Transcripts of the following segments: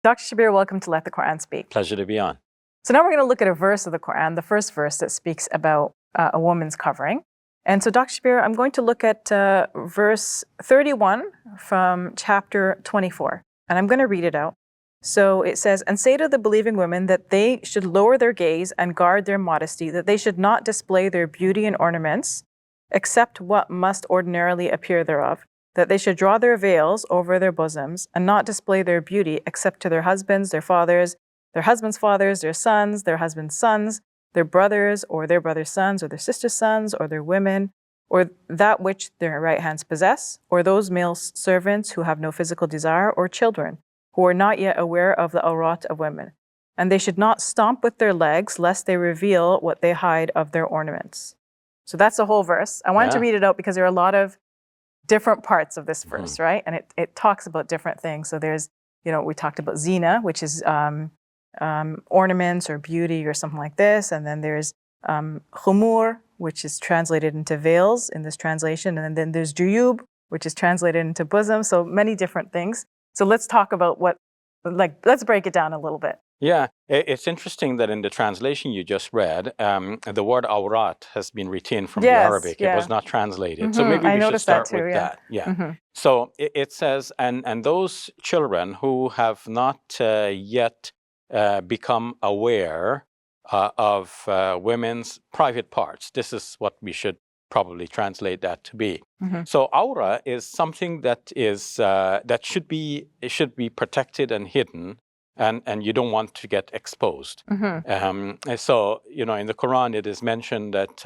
Dr. Shabir, welcome to Let the Quran Speak. Pleasure to be on. So now we're going to look at a verse of the Quran, the first verse that speaks about a woman's covering. And so, Dr. Shabir, I'm going to look at verse 31 from chapter 24, and I'm going to read it out. So it says, "And say to the believing women that they should lower their gaze and guard their modesty, that they should not display their beauty and ornaments, except what must ordinarily appear thereof, that they should draw their veils over their bosoms, and not display their beauty except to their husbands, their fathers, their husbands' fathers, their sons, their husbands' sons, their brothers, or their brothers' sons, or their sisters' sons, or their women, or that which their right hands possess, or those male servants who have no physical desire, or children, who are not yet aware of the aurat of women. And they should not stomp with their legs, lest they reveal what they hide of their ornaments." So that's the whole verse. I wanted to read it out because there are a lot of different parts of this verse, right? And it talks about different things. So there's, we talked about Zinah, which is ornaments or beauty or something like this. And then there's Khimar, which is translated into veils in this translation. And then there's Juyub, which is translated into bosom. So many different things. So let's talk about let's break it down a little bit. Yeah, it's interesting that in the translation you just read, the word aurat has been retained from the Arabic. Yeah. It was not translated. So maybe we should start with that. Yeah. So it says, and those children who have not yet become aware of women's private parts. This is what we should probably translate that to be. So awrah is something that is that should be protected and hidden, and you don't want to get exposed. So in the Quran it is mentioned that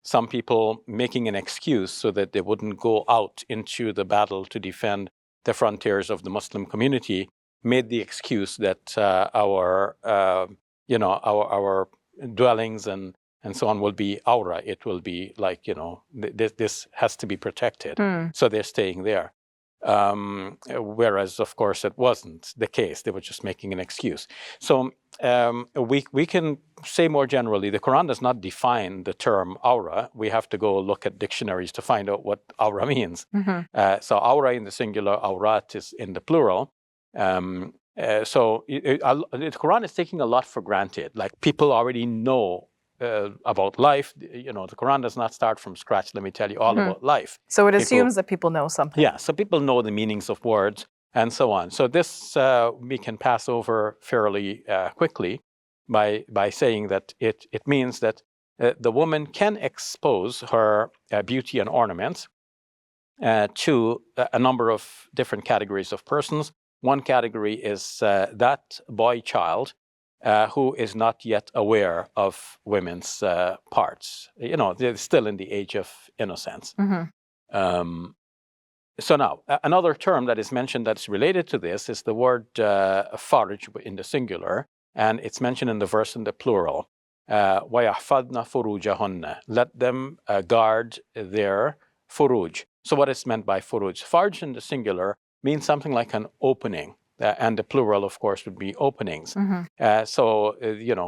some people making an excuse so that they wouldn't go out into the battle to defend the frontiers of the Muslim community made the excuse that our dwellings and so on will be awrah. It will be like, this has to be protected. So they're staying there. Whereas, of course, it wasn't the case. They were just making an excuse. So we can say more generally, the Quran does not define the term awrah. We have to go look at dictionaries to find out what awrah means. So awrah in the singular, aurat is in the plural. So the Quran is taking a lot for granted. Like people already know about life. The Quran does not start from scratch. Let me tell you all about life. So it assumes that people know something. Yeah, so people know the meanings of words and so on. So this we can pass over fairly quickly by saying that it means that the woman can expose her beauty and ornaments to a number of different categories of persons. One category is that boy child who is not yet aware of women's parts. They're still in the age of innocence. So now, another term that is mentioned that's related to this is the word farage in the singular, and it's mentioned in the verse in the plural. وَيَحْفَظْنَ فُرُوجَهُنَّ. Let them guard their furuj. So what is meant by furuj? Faraj in the singular means something like an opening. And the plural, of course, would be openings. So,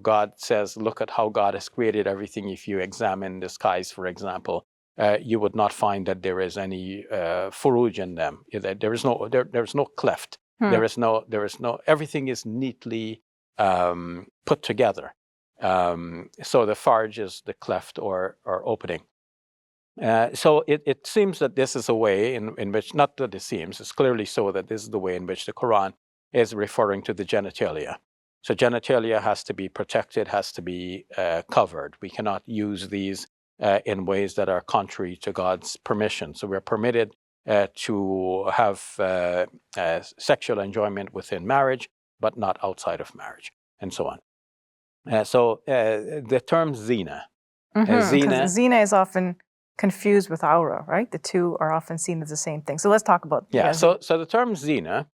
God says, look at how God has created everything. If you examine the skies, for example, you would not find that there is any furuj in them. There is no cleft. There is no. Everything is neatly put together. So the farj is the cleft or opening. So it seems that this is a way in which, not that it seems, it's clearly so that this is the way in which the Quran is referring to the genitalia. So genitalia has to be protected, has to be covered. We cannot use these in ways that are contrary to God's permission. So we're permitted to have sexual enjoyment within marriage, but not outside of marriage, and so on. So the term Zinah. Zinah is often confused with awrah, right? The two are often seen as the same thing. So let's talk about So the term Zinah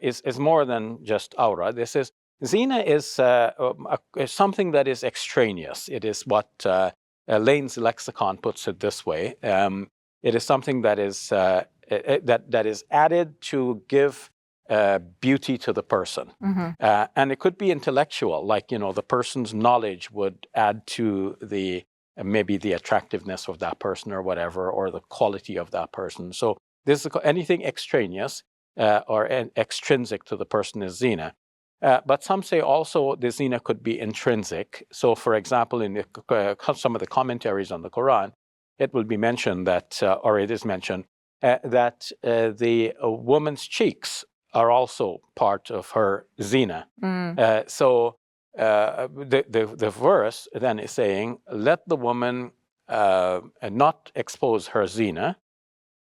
is more than just awrah. Zinah is something that is extraneous. It is what Lane's lexicon puts it this way. It is something that is that is added to give beauty to the person, and it could be intellectual, like the person's knowledge would add to maybe the attractiveness of that person or whatever, or the quality of that person. So this is anything extraneous or extrinsic to the person is Zinah. But some say also the Zinah could be intrinsic. So, for example, in some of the commentaries on the Quran, it will be mentioned that, or it is mentioned, that the woman's cheeks are also part of her Zinah. So the verse then is saying, let the woman not expose her Zinah,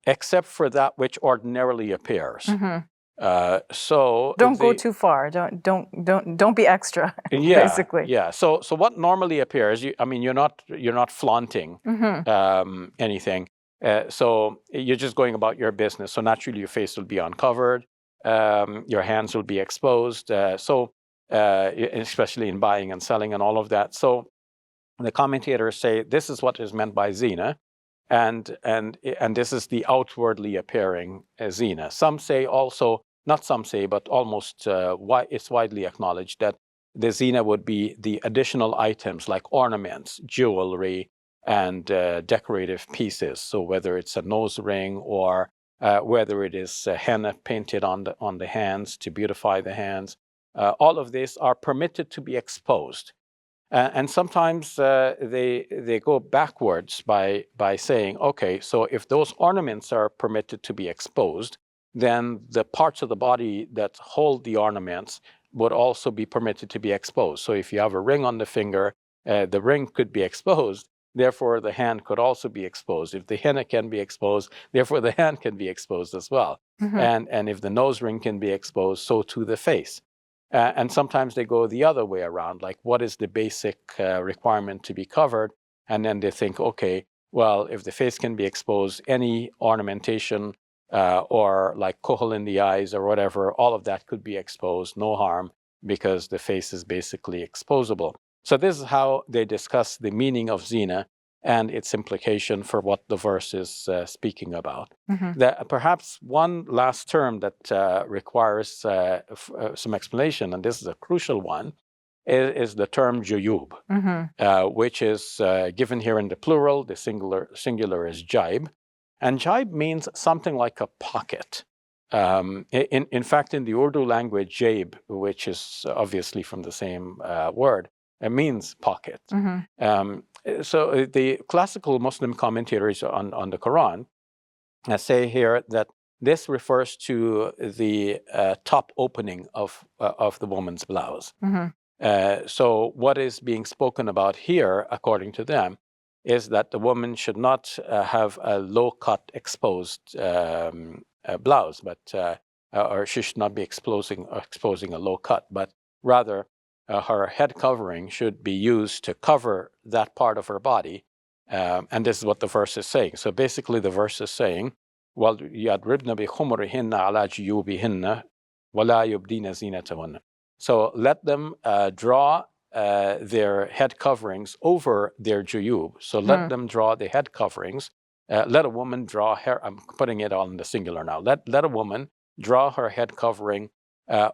except for that which ordinarily appears. So don't go too far. Don't be extra. Yeah, basically. Yeah. So what normally appears, you're not flaunting anything. So you're just going about your business. So naturally, your face will be uncovered. Your hands will be exposed. Especially in buying and selling and all of that. So the commentators say this is what is meant by Zinah, and this is the outwardly appearing Zinah. Some say also, not some say, but almost it's widely acknowledged that the Zinah would be the additional items like ornaments, jewelry, and decorative pieces. So whether it's a nose ring or whether it is henna painted on the hands to beautify the hands, all of these are permitted to be exposed. And sometimes they go backwards by saying, okay, so if those ornaments are permitted to be exposed, then the parts of the body that hold the ornaments would also be permitted to be exposed. So if you have a ring on the finger, the ring could be exposed. Therefore, the hand could also be exposed. If the henna can be exposed, therefore the hand can be exposed as well. And if the nose ring can be exposed, so too the face. And sometimes they go the other way around, like what is the basic requirement to be covered? And then they think, okay, well, if the face can be exposed, any ornamentation or like kohol in the eyes or whatever, all of that could be exposed, no harm, because the face is basically exposable. So this is how they discuss the meaning of Zinah and its implication for what the verse is speaking about. Perhaps one last term that requires some explanation, and this is a crucial one, is the term Juyub, which is given here in the plural. The singular is Juyub. And Juyub means something like a pocket. In fact, in the Urdu language, Jayb, which is obviously from the same word, it means pocket. So the classical Muslim commentators on the Quran say here that this refers to the top opening of the woman's blouse. So what is being spoken about here, according to them, is that the woman should not have a low-cut exposed blouse, but or she should not be exposing a low cut, but rather her head covering should be used to cover that part of her body. And this is what the verse is saying. So basically, the verse is saying, "Well, yadribna bi khumurihinna ala juyubihinna, wala yubdina zinatahunna." So let them draw their head coverings over their juyub. So let them draw the head coverings. Let a woman draw her. I'm putting it on the singular now. Let a woman draw her head covering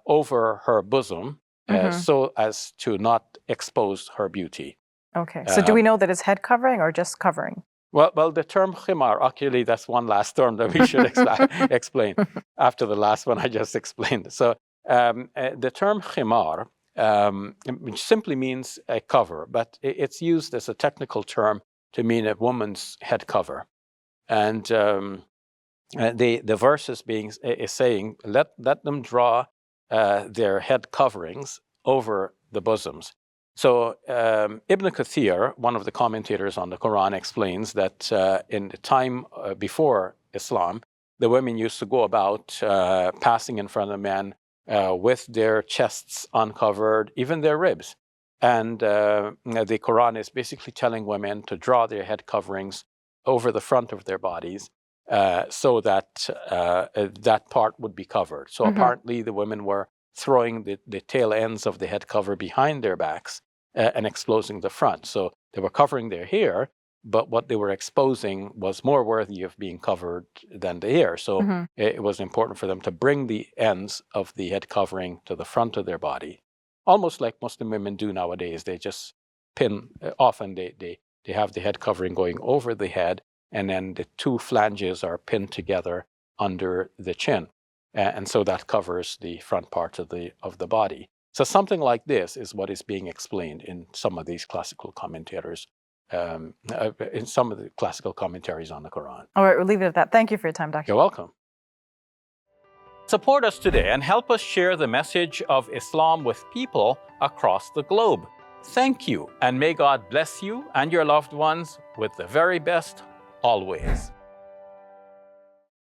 over her bosom, so as to not expose her beauty. Okay. So do we know that it's head covering or just covering? Well, the term Khimar, actually, that's one last term that we should explain after the last one I just explained. So the term Khimar simply means a cover, but it's used as a technical term to mean a woman's head cover. And the verse is saying, let them draw their head coverings over the bosoms. So Ibn Kathir, one of the commentators on the Quran, explains that in the time before Islam, the women used to go about passing in front of men with their chests uncovered, even their ribs. And the Quran is basically telling women to draw their head coverings over the front of their bodies so that that part would be covered. So apparently the women were throwing the tail ends of the head cover behind their backs and exposing the front. So they were covering their hair, but what they were exposing was more worthy of being covered than the hair. So it was important for them to bring the ends of the head covering to the front of their body, almost like Muslim women do nowadays. They just pin, often they have the head covering going over the head, and then the two flanges are pinned together under the chin. and so that covers the front part of the body. So something like this is what is being explained in some of these classical commentators, in some of the classical commentaries on the Quran. All right, we'll leave it at that. Thank you for your time, Dr. You're welcome. Support us today and help us share the message of Islam with people across the globe. Thank you, and may God bless you and your loved ones with the very best always.